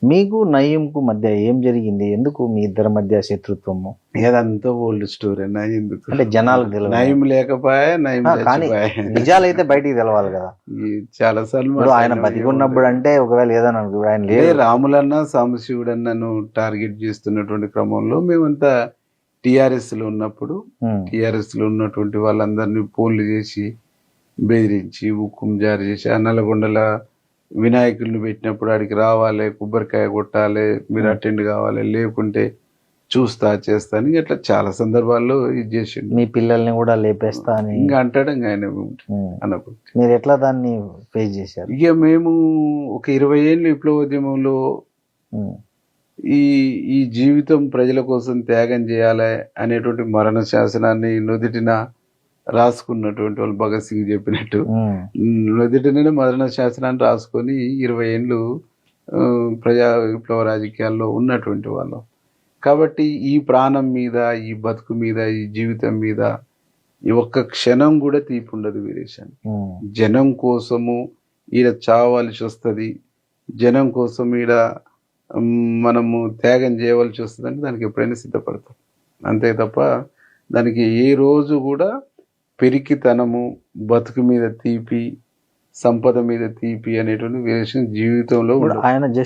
మీకు నయీంకు మధ్య ఏం జరిగింది? ఎందుకు మీ ఇద్దరి మధ్య శత్రుత్వము? ఏదంతా ఓల్డ్ స్టోరీ నా ఎందుకు అంటే జనాలకు తెలియదు. నయం లేకపోయా నయం కానీ చచ్చిపోయా నిజాలైతే బయటికి తెలవాలి కదా. చాలా సార్లు ఇప్పుడు ఆయన బతికున్నప్పుడు అంటే ఒకవేళ ఏదైనా అనుకో, ఆయన లేదు. రాములన్న సాంబశివుడన్నను టార్గెట్ చేస్తున్నటువంటి క్రమంలో మేమంతా టిఆర్ఎస్ లో ఉన్నప్పుడు టిఆర్ఎస్ లో ఉన్నటువంటి వాళ్ళందరినీ ఫోన్లు చేసి బెదిరించి హుకుం జారీ చేసి ఆ నల్లగొండల వినాయకుడిని పెట్టినప్పుడు ఆడికి రావాలి, కొబ్బరికాయ కొట్టాలి, మీరు అటెండ్ కావాలి, లేకుంటే చూస్తా చేస్తా అని అట్లా చాలా సందర్భాల్లో ఇది చేసిండు. మీ పిల్లల్ని కూడా లేపేస్తా అని ఇంకా అంటాడు ఇంకా ఆయన అన్నప్పుడు. మీరు ఎట్లా దాన్ని ఫేస్ చేశారు? ఇక మేము ఒక 20 ఏళ్ళు విప్లవోద్యమంలో ఈ జీవితం ప్రజల కోసం త్యాగం చేయాలి అనేటువంటి మరణ శాసనాన్ని నుదిటిన రాసుకున్నటువంటి వాళ్ళు భగత్ సింగ్ చెప్పినట్టు నుదిటినే మరణ శాసనాన్ని రాసుకొని 20 ఏళ్ళు ప్రజా విప్లవ రాజకీయాల్లో ఉన్నటువంటి వాళ్ళం. కాబట్టి ఈ ప్రాణం మీద, ఈ బతుకు మీద, ఈ జీవితం మీద ఈ ఒక్క క్షణం కూడా తీపి ఉండదు వీరేశాన్ని. జనం కోసము ఈడ చావాల్సి వస్తుంది, జనం కోసం ఈడ మనము త్యాగం చేయవలసి వస్తుంది అంటే దానికి ఎప్పుడైనా సిద్ధపడతాం అంతే తప్ప దానికి ఏ రోజు కూడా పెరికితనము, బతుకు మీద తీపి, సంపద మీద తీపి అనేటువంటి వీరేశం జీవితంలో ఆయన జస్ట్